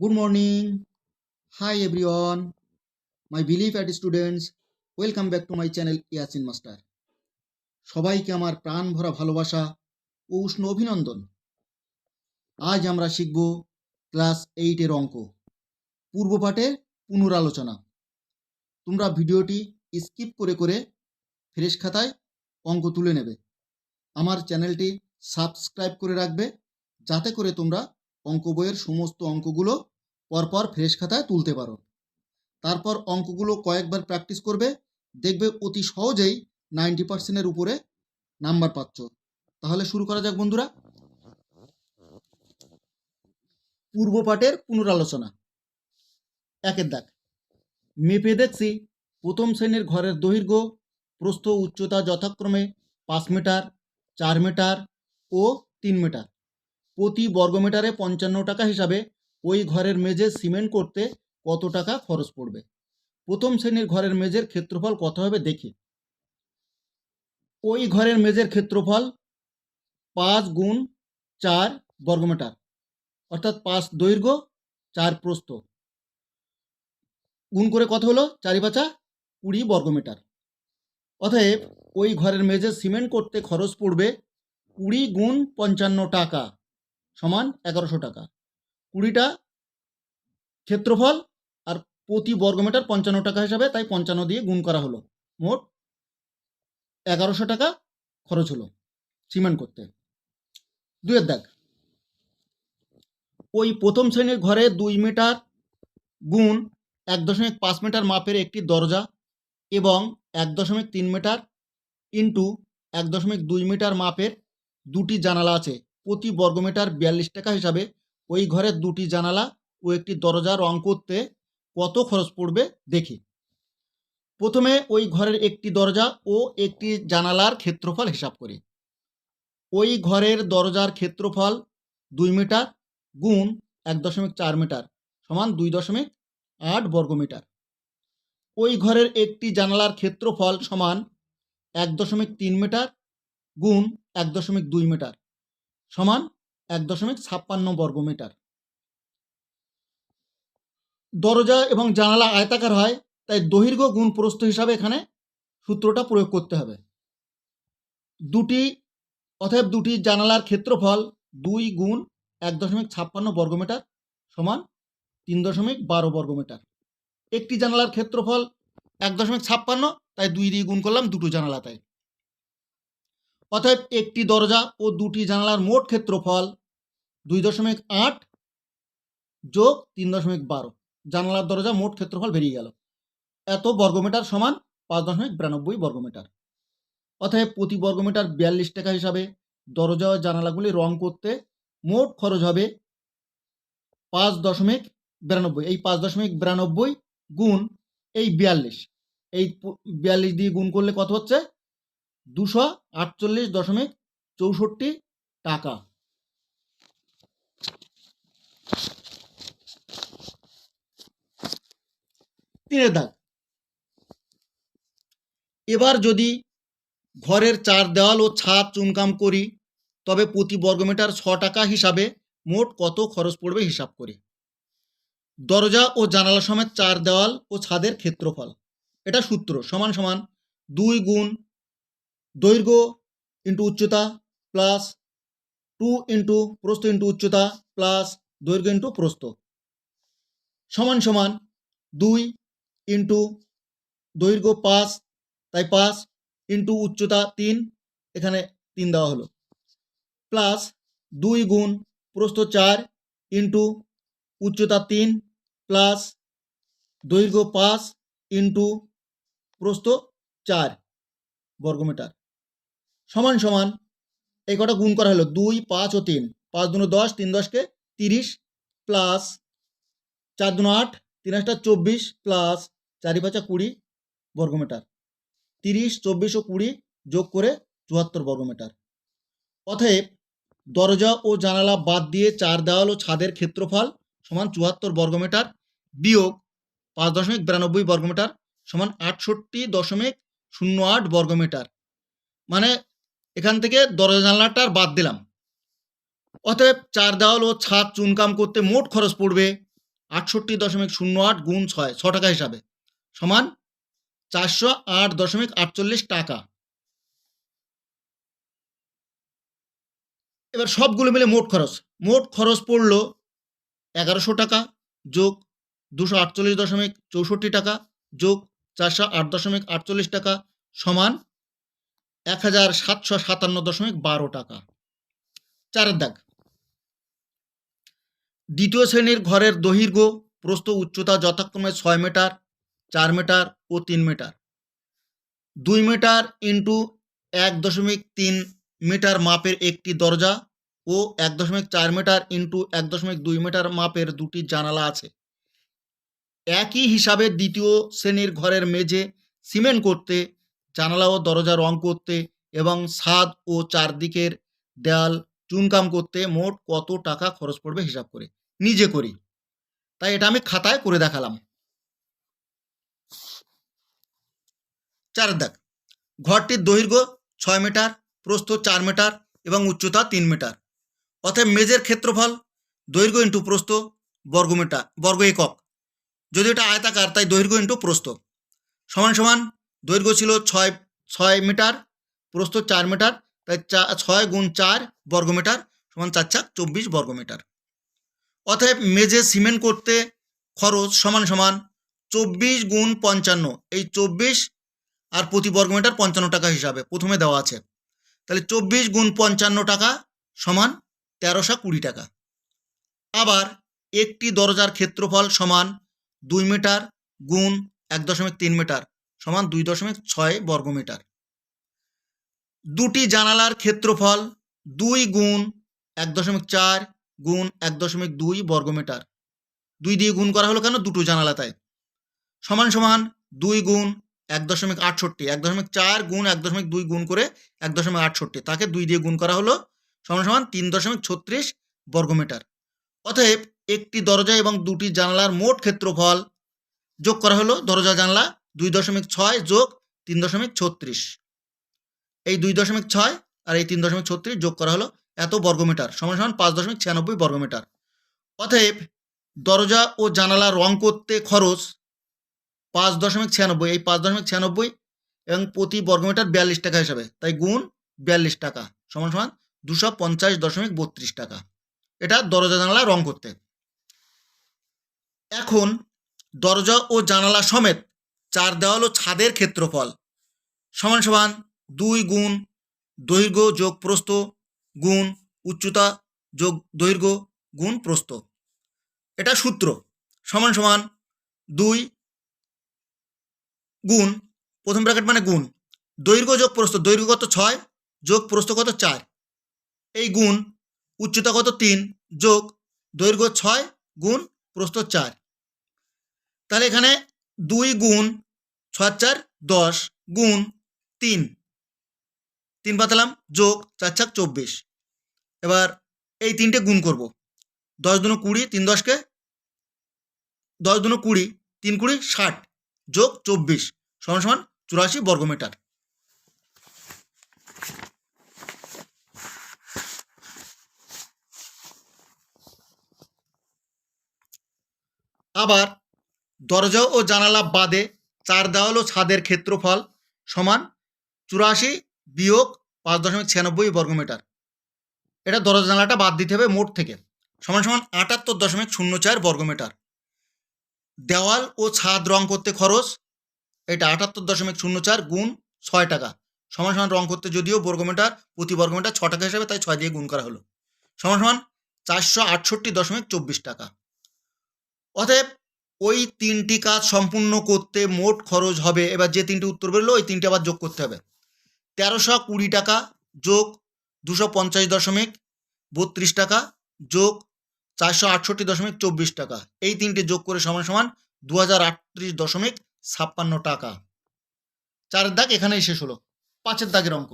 Good morning. Hi everyone. My belief at students. Welcome back to my channel Yasin master. সবাইকে আমার প্রাণ ভরা ভালোবাসা ও উষ্ণ অভিনন্দন। আজ আমরা শিখব ক্লাস 8 এর অঙ্ক পূর্বপাঠে পুনরালোচনা। তোমরা ভিডিওটি স্কিপ করে করে ফ্রেশ খাতায় অঙ্ক তুলে নেবে। আমার চ্যানেলটি সাবস্ক্রাইব করে রাখবে যাতে করে তোমরা অঙ্ক বইয়ের সমস্ত অঙ্কগুলো পরপর ফ্রেশ খাতায় তুলতে পারো। তারপর অঙ্কগুলো কয়েকবার প্র্যাকটিস করবে, দেখবে অতি সহজেই 90% উপরে নাম্বার পাচ্ছ। তাহলে শুরু করা যাক বন্ধুরা। পূর্বপাঠের পুনরালোচনা। একের দাগ। মেপে দেখছি প্রথম শ্রেণীর ঘরের দৈর্ঘ্য প্রস্থ উচ্চতা যথাক্রমে 5 মিটার, 4 মিটার ও 3 মিটার। প্রতি বর্গমিটারে 55 টাকা হিসাবে ওই ঘরের মেঝে সিমেন্ট করতে কত টাকা খরচ পড়বে? প্রথম শ্রেণীর ঘরের মেঝের ক্ষেত্রফল কত হবে দেখি। ওই ঘরের মেঝের ক্ষেত্রফল 5 গুণ 4 বর্গমিটার, অর্থাৎ 5 দৈর্ঘ্য 4 প্রস্থ, গুণ করে কত হলো? 4 × 5 = 20 বর্গমিটার। অতএব ওই ঘরের মেঝে সিমেন্ট করতে খরচ পড়বে 20 গুণ 55 টাকা সমান 1100 টাকা। 20টা ক্ষেত্রফল আর প্রতি বর্গমিটার 55 টাকা হিসাবে, তাই 55 দিয়ে গুণ করা হলো। মোট 1100 টাকা খরচ হলো সিমেন্ট করতে। দুইয়ের দাগ। ওই প্রথম শ্রেণীর ঘরে 2 মিটার গুণ 1.5 মিটার মাপের একটি দরজা এবং 1.3 মিটার ইন্টু 1.2 মিটার মাপের দুটি জানালা আছে। প্রতি বর্গমিটার 42 টাকা হিসাবে ওই ঘরের দুটি জানালা ও একটি দরজা রং করতে কত খরচ পড়বে দেখি। প্রথমে ওই ঘরের একটি দরজা ও একটি জানালার ক্ষেত্রফল হিসাব করি। ওই ঘরের দরজার ক্ষেত্রফল 2 মিটার গুণ 1.4 মিটার সমান 2.8 বর্গমিটার। ওই ঘরের একটি জানালার ক্ষেত্রফল সমান 1.3 মিটার গুণ 1.2 মিটার সমান 1.56 বর্গমিটার। দরজা এবং জানালা আয়তাকার হয়, তাই দৈর্ঘ্য গুণ প্রস্থ হিসাবে এখানে সূত্রটা প্রয়োগ করতে হবে। অতএব দুটি জানালার ক্ষেত্রফল 2 গুণ 1.56 বর্গমিটার সমান 3.12 বর্গমিটার। একটি জানালার ক্ষেত্রফল 1.56, তাই 2 দিয়ে গুণ করলাম দুটো জানালা, তাই অতএব একটি দরজা ও দুটি জানালার মোট ক্ষেত্রফল 2.8 যোগ 3.12। জানালার দরজা মোট ক্ষেত্রফল বেরিয়ে গেল। এত বর্গমিটার সমান 5.92 বর্গমিটার। অতএব প্রতি বর্গমিটার 42 টাকা হিসাবে দরজা ও জানালাগুলি রং করতে মোট খরচ হবে 5.92। এই 5.92 গুণ এই 42, এই 42 দিয়ে গুণ করলে কত হচ্ছে? 248.64 টাকা। তিনের দাগ। এবার যদি ঘরের 4 দেওয়াল ও ছাদ চুনকাম করি তবে প্রতি বর্গমিটার 6 টাকা হিসাবে মোট কত খরচ পড়বে হিসাব করি। দরজা ও জানালা সমেত 4 দেওয়াল ও ছাদের ক্ষেত্রফল, এটা সূত্র সমান সমান 2 গুণ দৈর্ঘ্য ইন্টু উচ্চতা প্লাস 2 ইন্টু প্রস্থ ইন্টু উচ্চতা প্লাস দৈর্ঘ্য ইন্টু প্রস্থ সমান সমান 2 ইন্টু দৈর্ঘ্য 5, তাই 5 ইন্টু উচ্চতা 3, এখানে 3 দেওয়া হলো, প্লাস 2 গুণ প্রস্থ 4 ইন্টু উচ্চতা 3 প্লাস দৈর্ঘ্য 5 ইন্টু প্রস্থ 4 বর্গমিটার সমান সমান এই কটা গুণ করা হলো 2, 5 ও 3, 5 দুনো 10, 3 10 30 প্লাস 4 দুনো 8, 3 8 24 প্লাস 4 5 20 বর্গমিটার। 30, 24 ও 20 যোগ করে 74 বর্গমিটার। অতএব দরজা ও জানালা বাদ দিয়ে 4 দেওয়াল ও ছাদের ক্ষেত্রফল সমান 74 বর্গমিটার বিয়োগ 5.92 বর্গমিটার সমান 68.08 বর্গমিটার। মানে এখান থেকে দরজা জানলাটা বাদ দিলাম। অতএব 4 দেওয়াল ও ছাদ চুনকাম করতে মোট খরচ পড়বে 68.08 গুণ 6 টাকা হিসাবে সমান 408.48 টাকা। এবার সবগুলো মিলে মোট খরচ পড়ল 1100 টাকা যোগ 248.64 টাকা যোগ 408.48 টাকা সমান 1757.12 টাকা। 4 দাগ। দ্বিতীয় শ্রেণীর ঘরের দৈর্ঘ্য প্রস্থ উচ্চতা যথাক্রমে 6 মিটার, 4 মিটার ও 3 মিটার। 2 মিটার ইন্টু 1.3 মিটার মাপের একটি দরজা ও 1.4 মিটার ইন্টু 1.2 মিটার মাপের দুটি জানালা আছে। একই হিসাবে দ্বিতীয় শ্রেণীর ঘরের মেঝে সিমেন্ট করতে, জানালা ও দরজা রং করতে এবং ছাদ ও চারদিকের দেয়াল চুনকাম করতে মোট কত টাকা খরচ পড়বে হিসাব করে। নিজে করি, তাই এটা আমি খাতায় করে দেখালাম। 4 দাগ। ঘরটির দৈর্ঘ্য 6 মিটার, প্রস্থ 4 মিটার এবং উচ্চতা 3 মিটার। অতএব মেঝের ক্ষেত্রফল দৈর্ঘ্য ইন্টু প্রস্থ বর্গ একক। যদি এটা আয়তাকার তাই দৈর্ঘ্য ইন্টু প্রস্থ সমান সমান দৈর্ঘ্য ছিল 6 মিটার, প্রস্থ 4 মিটার, তাই 6 গুণ 4 বর্গমিটার সমান 4 × 24 বর্গমিটার। অতএব মেঝে সিমেন্ট করতে খরচ সমান সমান 24 গুণ 55, এই 24 আর প্রতি বর্গমিটার 55 টাকা হিসাবে প্রথমে দেওয়া আছে, তাহলে 24 গুণ 55 টাকা সমান 1320 টাকা। আবার একটি দরজার ক্ষেত্রফল সমান 2 মিটার গুণ 1.3 মিটার সমান 2.6 বর্গমিটার। দুটি জানালার ক্ষেত্রফল 2 গুণ 1.4 গুণ 1.2 বর্গমিটার। 2 দিয়ে গুণ করা হলো কেন, দুটো জানালা তাই, সমান সমান 2 গুণ 1.68, 1.4 গুণ 1.2 গুণ করে 1.68, তাকে 2 দিয়ে গুণ করা হলো সমান সমান 3.36 বর্গমিটার। অতএব একটি দরজা এবং দুটি জানালার মোট ক্ষেত্রফল যোগ করা হলো দরজা জানলা 2.6 যোগ 3.36, এই 2.6 আর এই 3.36 যোগ করা হলো এত বর্গমিটার সমান সমান 5.96 বর্গমিটার। অতএব দরজা ও জানালা রং করতে খরচ 5.96, এই 5.96 এবং প্রতি বর্গমিটার 42 টাকা হিসাবে, তাই গুণ 42 টাকা সমান সমান 250.32 টাকা। এটা দরজা জানালা রং করতে। এখন দরজা ও জানালা সমেত 4 দেওয়াল ও ছাদের ক্ষেত্রফল সমান সমান 2 গুণ দৈর্ঘ্য যোগ প্রস্থ গুণ উচ্চতা যোগ দৈর্ঘ্য গুণ প্রস্থ, এটা সূত্র সমান সমান 2 গুণ প্রথম ব্র্যাকেট মানে গুণ দৈর্ঘ্য যোগ প্রস্থ, দৈর্ঘ্য কত 6 যোগ প্রস্থ কত 4, এই গুণ উচ্চতা কত 3 যোগ দৈর্ঘ্য 6 গুণ প্রস্থ 4, তাহলে এখানে 2 গুণ 6 4 10 গুণ 3 পাতালাম যোগ 4 × 24। এবার এই 3টে গুণ করব, 10 × 20, 3 10 10 × 20, 3 20 60 যোগ 24 সমান সমান 84 বর্গমিটার। আবার দরজা ও জানালা বাদে 4 দেওয়াল ও ছাদের ক্ষেত্রফল সমান 84 বিয়োগ 5.96 বর্গমিটার। এটা দরজা জানালাটা বাদ দিতে হবে মোট থেকে, সমান সমান 78.04 বর্গমিটার। দেওয়াল ও ছাদ রং করতে খরচ এটা 78.04 গুণ 6 টাকা সমান সমান রং করতে যদিও বর্গমিটার প্রতি বর্গমিটার 6 টাকা হিসাবে, তাই 6 দিয়ে গুণ করা হলো সমান সমান 468.24 টাকা। অতএব ওই 3টি কাজ সম্পূর্ণ করতে মোট খরচ হবে, এবার যে 3টি উত্তর বেরোলো ওই 3টি আবার যোগ করতে হবে, 1320 টাকা যোগ 250.32 টাকা যোগ 468.24 টাকা, এই 3টে যোগ করে সমান সমান 2038.56 টাকা। 4 দাগ এখানেই শেষ হলো। 5 দাগের অঙ্ক।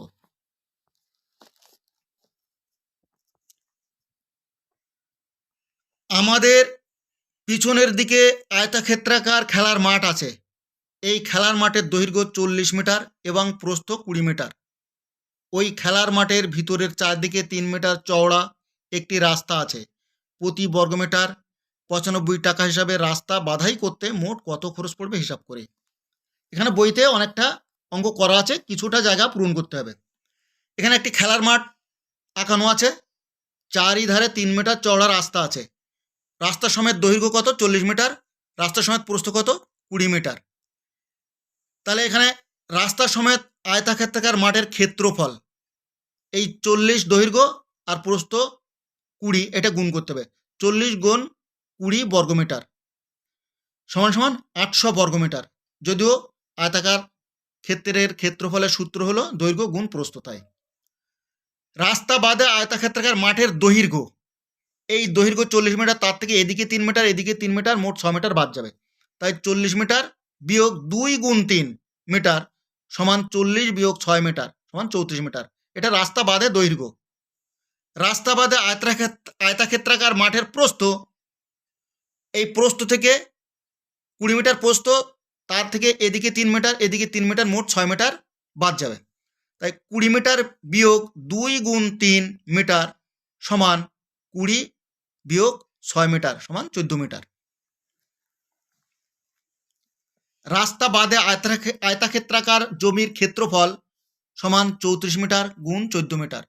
আমাদের পিছনের দিকে আয়তক্ষেত্রাকার খেলার মাঠ আছে। এই খেলার মাঠের দৈর্ঘ্য 40 মিটার এবং প্রস্থ 20 মিটার। ওই খেলার মাঠের ভিতরের চারদিকে 3 মিটার চওড়া একটি রাস্তা আছে। প্রতি বর্গমিটার 95 টাকা হিসাবে রাস্তা বাধাই করতে মোট কত খরচ পড়বে হিসাব করে। এখানে বইতে অনেকটা অঙ্ক করা আছে, কিছুটা জায়গা পূরণ করতে হবে। এখানে একটি খেলার মাঠ আঁকানো আছে, চারিধারে 3 মিটার চওড়া রাস্তা আছে। রাস্তা সমেত দৈর্ঘ্য কত? 40 মিটার। রাস্তা সমেত প্রস্থ কত? 20 মিটার। তাহলে এখানে রাস্তা সমেত আয়তাক্ষেত্রাকার মাঠের ক্ষেত্রফল, এই 40 দৈর্ঘ্য আর প্রস্থ 20, এটা গুণ করতে হবে। 40 গুণ 20 বর্গমিটার সমান সমান 800 বর্গমিটার। যদিও আয়তাকার ক্ষেত্রের ক্ষেত্রফলের সূত্র হলো দৈর্ঘ্য গুণ প্রস্থ। তাই রাস্তা বাদে আয়তাক্ষেত্রাকার মাঠের দৈর্ঘ্য, এই দৈর্ঘ্য 40 মিটার, তার থেকে এদিকে 3 মিটার এদিকে 3 মিটার, মোট 6 মিটার বাদ যাবে। তাই 40 মিটার বিয়োগ 2 গুণ 3 মিটার সমান 40 বিয়োগ 6 মিটার সমান 34 মিটার। এটা রাস্তা বাদে দৈর্ঘ্য। রাস্তা বাদে আয়তাক্ষেত্রাকার মাঠের প্রস্থ, এই প্রস্থ থেকে 20 মিটার প্রস্থ, তার থেকে এদিকে 3 মিটার এদিকে 3 মিটার, মোট 6 মিটার বাদ যাবে। তাই 20 মিটার বিয়োগ 2 গুণ 3 মিটার সমান 20 বিয়োগ 6 মিটার সমান 14 মিটার। রাস্তা বাদে আয়তাক্ষেত্রাকার জমির ক্ষেত্রফল সমান 34 মিটার গুণ 14 মিটার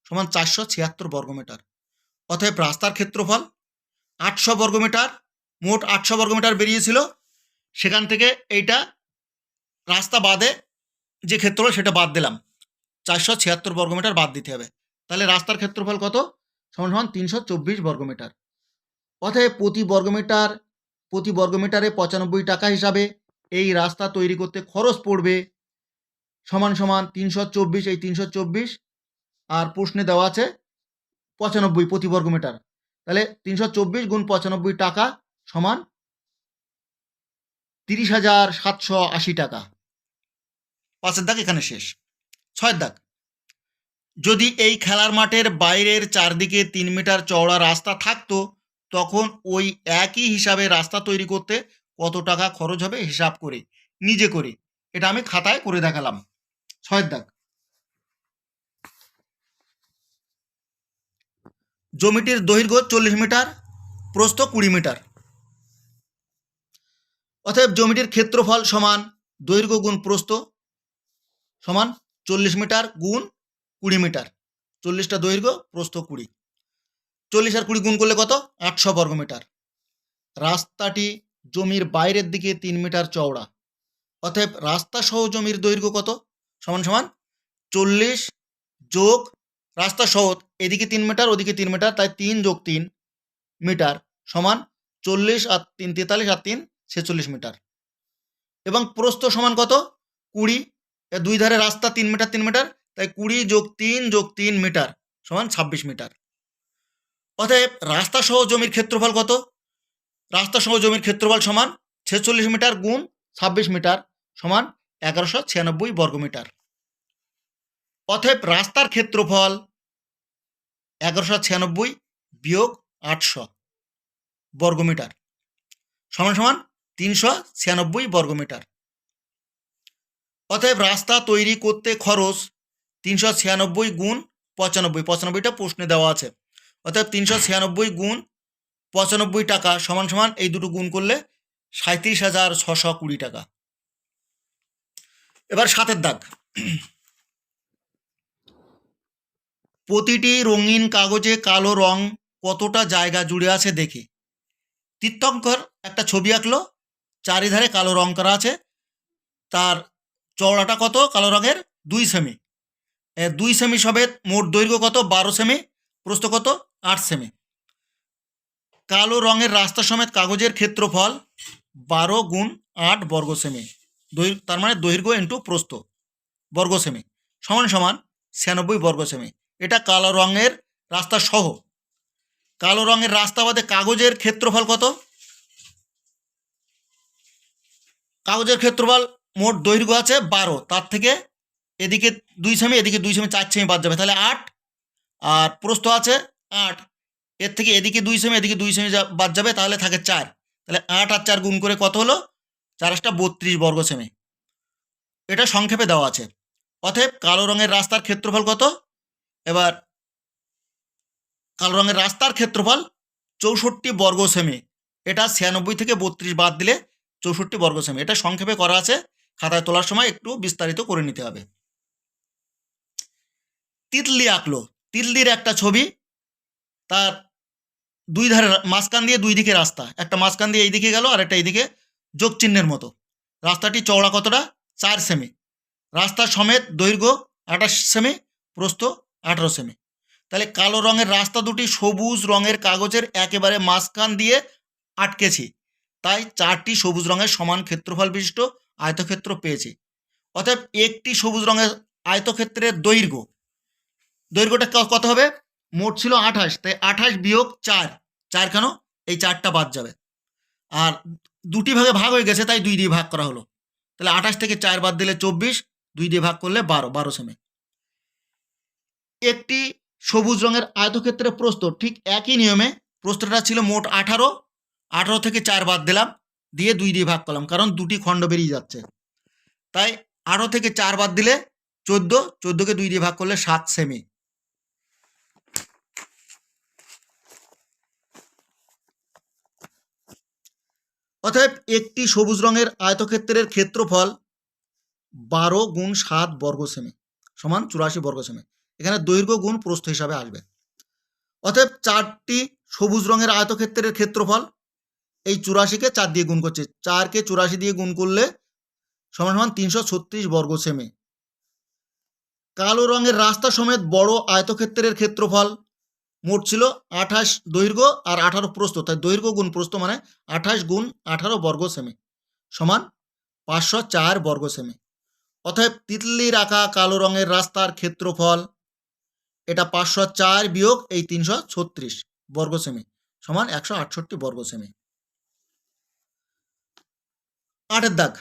সমান 476 বর্গমিটার। অতএব রাস্তার ক্ষেত্রফল 800 বর্গমিটার, মোট 800 বর্গমিটার বেরিয়েছিল। সেখান থেকে এইটা রাস্তা বাদে যে ক্ষেত্রফল সেটা বাদ দিলাম, 476 বর্গমিটার বাদ দিতে হবে। তাহলে রাস্তার ক্ষেত্রফল কত? সমান সমান 324 বর্গমিটার। অতএব প্রতি বর্গমিটারে 95 টাকা হিসাবে এই রাস্তা তৈরি করতে খরচ পড়বে সমান সমান 324, এই 324 আর প্রশ্নে দেওয়া আছে 95 প্রতি বর্গমিটার। তাহলে 324 গুণ 95 টাকা সমান 30,780 টাকা। 5 দাগ এখানে শেষ। 6 দাগ, যদি এই খেলার মাঠের বাইরের চারদিকে 3 মিটার চওড়া রাস্তা থাকতো, তখন ওই একই হিসাবে রাস্তা তৈরি করতে কত টাকা খরচ হবে হিসাব করে, নিজে করে। এটা আমি খাতায় করে দেখালাম। 6 দাগ, জমিটির দৈর্ঘ্য 40 মিটার, প্রস্থ 20 মিটার। অতএব জমিটির ক্ষেত্রফল সমান দৈর্ঘ্য গুণ প্রস্থ সমান 40 মিটার গুণ 20 মিটার। 40টা দৈর্ঘ্য, প্রস্থ 20। 40 আর 20 গুণ করলে কত? 800 বর্গমিটার। রাস্তাটি জমির বাইরের দিকে 3 মিটার চওড়া। অতএব রাস্তা সহ জমির দৈর্ঘ্য কত? সমান সমান 40 যোগ রাস্তা সহ, এদিকে 3 মিটার ওদিকে 3 মিটার, তাই 3 যোগ 3 মিটার সমান 40 আর 3 43 আর 3 46 মিটার। এবং প্রস্থ সমান কত? 20, এর দুই ধারে রাস্তা 3 মিটার 3 মিটার, তাই 20 যোগ 3 যোগ 3 মিটার সমান 26 মিটার। অতএব রাস্তা সহ জমির ক্ষেত্রফল কত? রাস্তা সহ জমির ক্ষেত্রফল সমান 46 মিটার গুণ 26 মিটার সমান 1196 বর্গমিটার। অতএব রাস্তার ক্ষেত্রফল 1196 বিয়োগ 800 বর্গমিটার সমান সমান 396 বর্গমিটার। অতএব রাস্তা তৈরি করতে খরচ 396 গুণ 95, 95টা প্রশ্নে দেওয়া আছে। অতএব 396 গুণ 95 টাকা সমান সমান এই দুটো গুণ করলে 37,620 টাকা। এবার 7 দাগ, প্রতিটি রঙিন কাগজে কালো রং কতটা জায়গা জুড়ে আছে দেখে তীর্থঙ্কর একটা ছবি আঁকলো, চারিধারে কালো রং করা আছে। তার চওড়াটা কত কালো রঙের? 2 সেমি। 2 সেমি সমেত মোট দৈর্ঘ্য কত? 12 সেমি। প্রস্থ কত? 8 সেমি। কালো রঙের রাস্তা সমেত কাগজের ক্ষেত্রফল 12 গুণ 8 বর্গ সেমি, তার মানে দৈর্ঘ্য ইন্টু প্রস্থ বর্গ সেমি সমান সমান 96 বর্গ সেমি। এটা কালো রঙের রাস্তা সহ। কালো রঙের রাস্তা বাদে কাগজের ক্ষেত্রফল কত? কাগজের ক্ষেত্রফল মোট দৈর্ঘ্য আছে 12, তার থেকে এদিকে 2 সেমি এদিকে 2 সেমি 4 সেমি বাদ যাবে, তাহলে 8। আর প্রস্থ আছে 8, এর থেকে এদিকে 2 সেমি এদিকে 2 সেমি বাদ যাবে, তাহলে থাকে 4। তাহলে 8 আর 4 গুণ করে কত হলো? 4 × 32 বর্গ সেমি। এটা সংক্ষেপে দেওয়া আছে। অতএব কালো রঙের রাস্তার ক্ষেত্রফল কত? এবার কালো রঙের রাস্তার ক্ষেত্রফল 64 বর্গ সেমি এটা 96 থেকে 32 বাদ দিলে 64 বর্গ সেমি। এটা সংক্ষেপে করা আছে, খাতায় তোলার সময় একটু বিস্তারিত করে নিতে হবে। তিতলি আঁকলো, তিতলির একটা ছবি, তার দুই ধারে মাঝখান দিয়ে দুই দিকে রাস্তা, একটা মাঝখান দিয়ে এইদিকে গেল আর একটা এইদিকে যোগ চিহ্নের মতো। রাস্তাটি চওড়া কতটা? 4 সেমি। রাস্তা সমেত দৈর্ঘ্য 28 সেমি, প্রস্থ 18 সেমি। তাহলে কালো রঙের রাস্তা দুটি সবুজ রঙের কাগজের একেবারে মাঝখান দিয়ে আটকেছি, তাই 4টি সবুজ রঙের সমান ক্ষেত্রফল বিশিষ্ট আয়তক্ষেত্র পেয়েছি। অতএব একটি সবুজ রঙের আয়তক্ষেত্রের দৈর্ঘ্যটা কত হবে? মোট ছিল 28, তাই 28 বিয়োগ 4, 4 কেন? এই 4টা বাদ যাবে, আর দুটি ভাগে ভাগ হয়ে গেছে তাই 2 দিয়ে ভাগ করা হলো। তাহলে 28 থেকে 4 বাদ দিলে 24, 2 দিয়ে ভাগ করলে 12 সেমি। একটি সবুজ রঙের আয়তক্ষেত্রের প্রস্থ ঠিক একই নিয়মে, প্রস্থটা ছিল মোট 18 থেকে 4 বাদ দিলাম, দিয়ে 2 দিয়ে ভাগ করলাম, কারণ দুটি খণ্ড বেরিয়ে যাচ্ছে, তাই 18 থেকে 4 বাদ দিলে 14, 14কে 2 দিয়ে ভাগ করলে 7 সেমি। অতএব একটি সবুজ রঙের আয়তক্ষেত্রের ক্ষেত্রফল 12 গুণ 7 বর্গ সেমি সমান 84 বর্গ সেমি। এখানে দৈর্ঘ্য গুণ প্রস্থ হিসাবে আসবে। অতএব 4টি সবুজ রঙের আয়তক্ষেত্রের ক্ষেত্রফল, এই 84কে 4 দিয়ে গুণ করছে, 4কে 84 দিয়ে গুণ করলে সমান সমান 336 বর্গ সেমি। কালো রঙের রাস্তা সমেত বড় আয়তক্ষেত্রের ক্ষেত্রফল মোট ছিল 28 দৈর্ঘ্য আর 18 প্রস্থ, তাই দৈর্ঘ্য গুণ প্রস্থ মানে 28 গুণ 18 বর্গ সেমি সমান 504 বর্গ সেমি। অতএব তিতলির আঁকা কালো রঙের রাস্তার ক্ষেত্রফল, এটা 504 বিয়োগ এই 336 বর্গ সেমি সমান 168 বর্গ সেমি। 8 দাগ,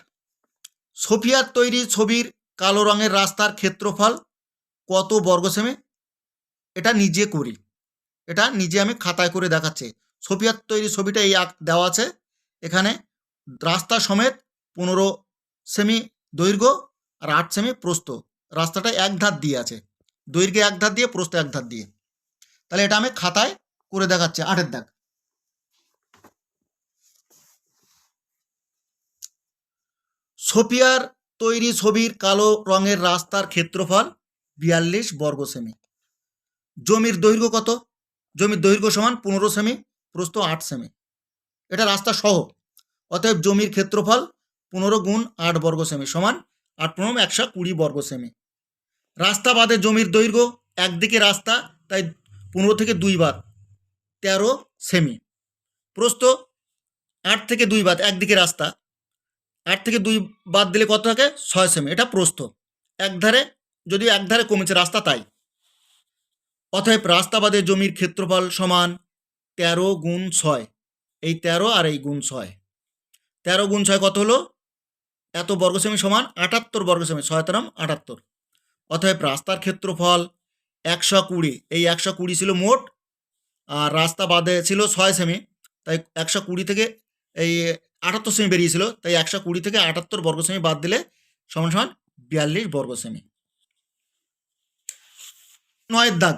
সোফিয়ার তৈরি ছবির কালো রঙের রাস্তার ক্ষেত্রফল কত বর্গ সেমি? এটা নিজে করি, এটা নিজে আমি খাতায় করে দেখাচ্ছি। সোফিয়ার তৈরি ছবিটা এই দেওয়া আছে, এখানে রাস্তা সমেত 15 সেমি দৈর্ঘ্য আর 8 সেমি প্রস্থ, রাস্তাটা এক ধার দিয়ে আছে, দৈর্ঘ্যে এক ধার দিয়ে প্রস্থ এক ধার দিয়ে। তাহলে এটা আমি খাতায় করে দেখাচ্ছি। 8 দাগ, সোফিয়ার তৈরি ছবির কালো রঙের রাস্তার ক্ষেত্রফল 42 বর্গ সেমি। জমির দৈর্ঘ্য কত? জমির দৈর্ঘ্য সমান 15 সেমি, প্রস্থ 8 সেমি, এটা রাস্তা সহ। অতএব জমির ক্ষেত্রফল 15 গুণ 8 বর্গ সেমি সমান 8 × 120 বর্গ সেমি। রাস্তা বাদে জমির দৈর্ঘ্য, একদিকে রাস্তা তাই 15 থেকে 2 বাদ 13 সেমি। প্রস্থ 8 থেকে 2 বাদ, একদিকে রাস্তা 8 থেকে 2 বাদ দিলে কত থাকে? 6 সেমি, এটা প্রস্থ। একধারে, যদিও একধারে কমেছে রাস্তা তাই। অতএব রাস্তা বাদে জমির ক্ষেত্রফল সমান 13 গুণ 6, এই 13 আর এই গুণ 6, 13 গুণ 6 কত হলো? এত বর্গ সেমি সমান 78 বর্গ সেমি, 6 × 78। অতএব রাস্তার ক্ষেত্রফল 120, এই 120 ছিল মোট, আর রাস্তা বাদে ছিল 6 সেমি, তাই 120 থেকে এই 78 সেমি বেরিয়েছিল, তাই 120 থেকে 78 বর্গ সেমি বাদ দিলে সমান সমান 42 বর্গ সেমি। 9 দাগ,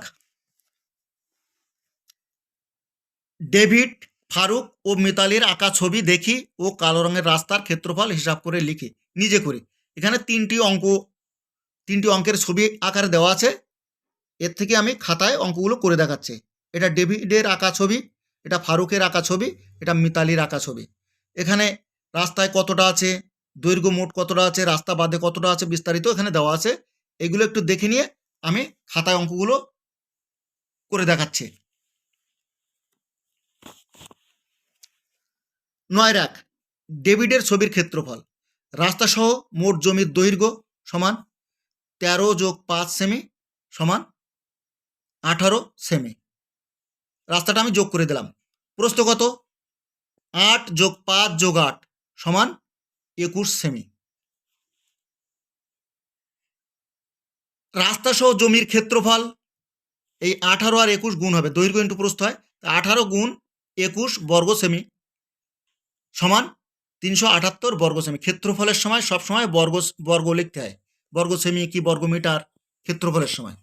ডেভিড, ফারুক ও মিতালির আঁকা ছবি দেখি ও কালো রঙের রাস্তার ক্ষেত্রফল হিসাব করে লিখি। নিজে করি। এখানে 3টি অঙ্কের ছবি আকারে দেওয়া আছে, এর থেকে আমি খাতায় অঙ্কগুলো করে দেখাচ্ছি। এটা ডেভিডের আঁকা ছবি, এটা ফারুকের আঁকা ছবি, এটা মিতালির আঁকা ছবি। এখানে রাস্তায় কতটা আছে, দৈর্ঘ্য মোট কতটা আছে, রাস্তা বাদে কতটা আছে, বিস্তারিত এখানে দেওয়া আছে। এগুলো একটু দেখে নিয়ে আমি খাতায় অঙ্কগুলো করে দেখাচ্ছি। 9 রাখ, ডেভিডের ছবির ক্ষেত্রফল, রাস্তা সহ মোট জমির দৈর্ঘ্য সমান 13 যোগ 5 সেমি সমান 18 সেমি। রাস্তাটা আমি যোগ করে দিলাম। প্রস্থ কত? 8 যোগ 5 যোগ 8 সমান 21 সেমি। রাস্তা সহ জমির ক্ষেত্রফল, এই 18 আর 21 গুণ হবে, দৈর্ঘ্য ইন্টু প্রস্থ হয়, 18 গুণ 21 বর্গ সেমি সমান 378 বর্গ সেমি। ক্ষেত্রফলের সময় সবসময় বর্গ লিখতে হয়, বর্গ সেমি কি বর্গ মিটার ক্ষেত্রফলের সময়।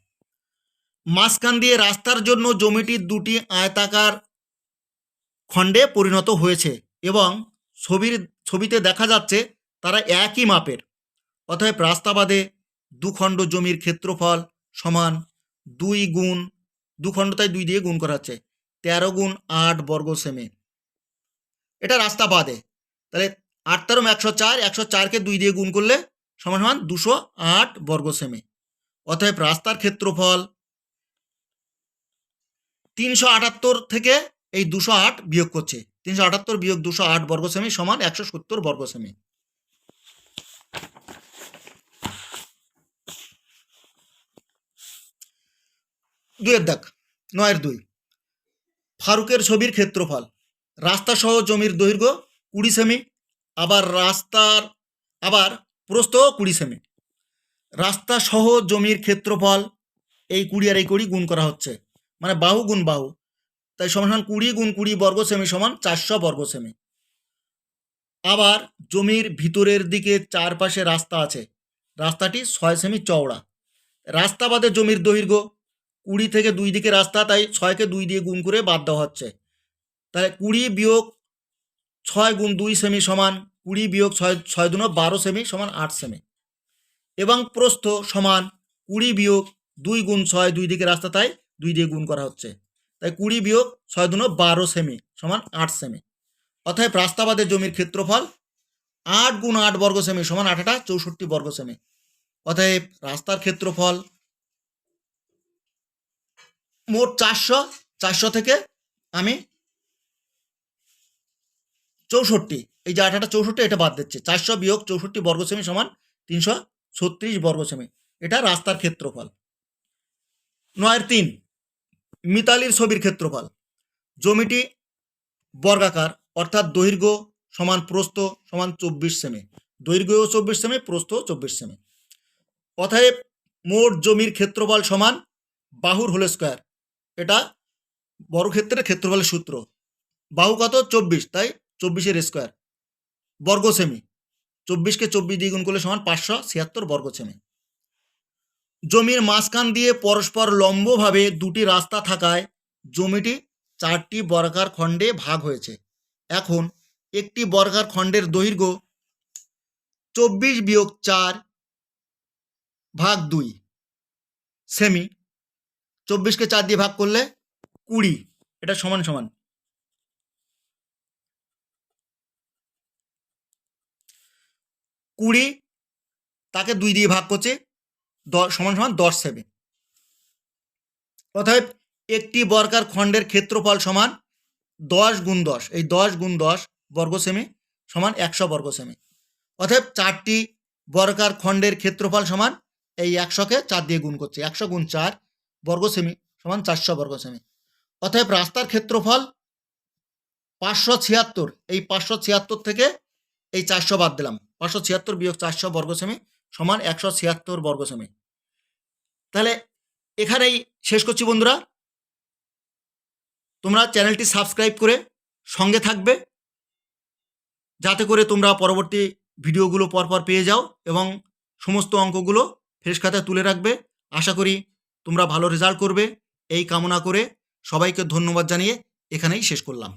মাঝখান দিয়ে রাস্তার জন্য জমিটির দুটি আয়তাকার খণ্ডে পরিণত হয়েছে। এবং ছবিতে দেখা যাচ্ছে তারা একই মাপের। অতএব রাস্তা বাদে দুখণ্ড জমির ক্ষেত্রফল সমান 2 গুণ 2 খণ্ড, তাই 2 দিয়ে গুণ করা হচ্ছে 13 গুণ 8 বর্গ সেমি। এটা রাস্তা বাদে, তাহলে 8 13 104, 104কে 2 দিয়ে গুণ করলে সমান সমান 208 বর্গ সেমি। অতএব রাস্তার ক্ষেত্রফল 378 থেকে এই 208 বিয়োগ করছে, 378 বিয়োগ 208 বর্গ সেমি সমান 170 বর্গ সেমি। দুয়ের দাগ 9-2 ফারুকের ছবির ক্ষেত্রফল। রাস্তা সহ জমির দৈর্ঘ্য 20 সেমি, আবার প্রস্থ 20 সেমি। রাস্তা সহ জমির ক্ষেত্রফল এই 20 আর এই 20 গুণ করা হচ্ছে, মানে বাহু গুণ বাহু, তাই সমান 20 গুণ 20 বর্গ সেমি সমান 400 বর্গ সেমি। আবার জমির ভিতরের দিকে চারপাশে রাস্তা আছে, রাস্তাটি 6 সেমি চওড়া। রাস্তা বাদে জমির দৈর্ঘ্য 20 থেকে 2 দিকে রাস্তা, তাই 6কে 2 দিয়ে গুণ করে বাদ দেওয়া হচ্ছে, তাহলে 20 বিয়োগ 6 গুণ 2 সেমি সমান 20 বিয়োগ 6 দুনো 12 সেমি সমান 8 সেমি। এবং প্রস্থ সমান 20 বিয়োগ 2 গুণ 6, 2 দিকে রাস্তা, তাই 2 দিয়ে গুণ করা হচ্ছে, তাই 20 বিয়োগ 6 দুনো 12 সেমি সমান 8 সেমি। অতএব রাস্তা বাদে জমির ক্ষেত্রফল 8 গুণ 8 বর্গ সেমি সমান 8 64 বর্গ সেমি। অতএব রাস্তার ক্ষেত্রফল মোট 400 থেকে আমি 64, এই যে 8 64 এটা বাদ দিচ্ছে, 400 বিয়োগ 64 বর্গ সেমি সমান 336 বর্গ সেমি। এটা রাস্তার ক্ষেত্রফল। 9-3 মিতালির ছবির ক্ষেত্রফল। জমিটি বর্গাকার, অর্থাৎ দৈর্ঘ্য সমান প্রস্থ সমান 24 সেমি, দৈর্ঘ্য 24 সেমি, প্রস্থ 24 সেমি। অতএব মোট জমির ক্ষেত্রফল সমান বাহুর হোল স্কোয়ার, এটা বর্গক্ষেত্রের ক্ষেত্রফলের সূত্র। বাহু কত 24, তাই 24 স্কোয়ার বর্গ সেমি, 24কে 24 দিয়ে গুণ করলে সমান 576 বর্গ সেমি। জমির মাঝখান দিয়ে পরস্পর লম্বভাবে দুটি রাস্তা থাকায় জমিটি 4টি বর্গাকার খণ্ডে ভাগ হয়েছে। এখন একটি বর্গাকার খণ্ডের দৈর্ঘ্য 24 বিয়োগ 4 ভাগ 2 সেমি, 24কে 4 দিয়ে ভাগ করলে 20, এটা সমান সমান 20, তাকে 2 দিয়ে ভাগ করছে, সমান সমান 10 সেমি। অতএব একটি বর্গাকার খণ্ডের ক্ষেত্রফল সমান 10 গুণ 10, এই 10 গুণ 10 বর্গ সেমি সমান 100 বর্গ সেমি। অতএব 4টি বর্গাকার খণ্ডের ক্ষেত্রফল সমান এই 100কে 4 দিয়ে গুণ করছে, 100 গুণ 4 বর্গ সেমি সমান 400 বর্গ সেমি। অতএব রাস্তার ক্ষেত্রফল 576, এই 576 থেকে এই 400 বাদ দিলাম, 576 বিয়োগ 400 বর্গ সেমি সমান 176 বর্গ সেমি। তাহলে এখানেই শেষ করছি বন্ধুরা। তোমরা চ্যানেলটি সাবস্ক্রাইব করে সঙ্গে থাকবে, যাতে করে তোমরা পরবর্তী ভিডিওগুলো পরপর পেয়ে যাও এবং সমস্ত অঙ্কগুলো ফ্রেশ খাতায় তুলে রাখবে। আশা করি তোমরা ভালো রেজাল্ট করবে, এই কামনা করে সবাইকে ধন্যবাদ জানিয়ে এখানেই শেষ করলাম।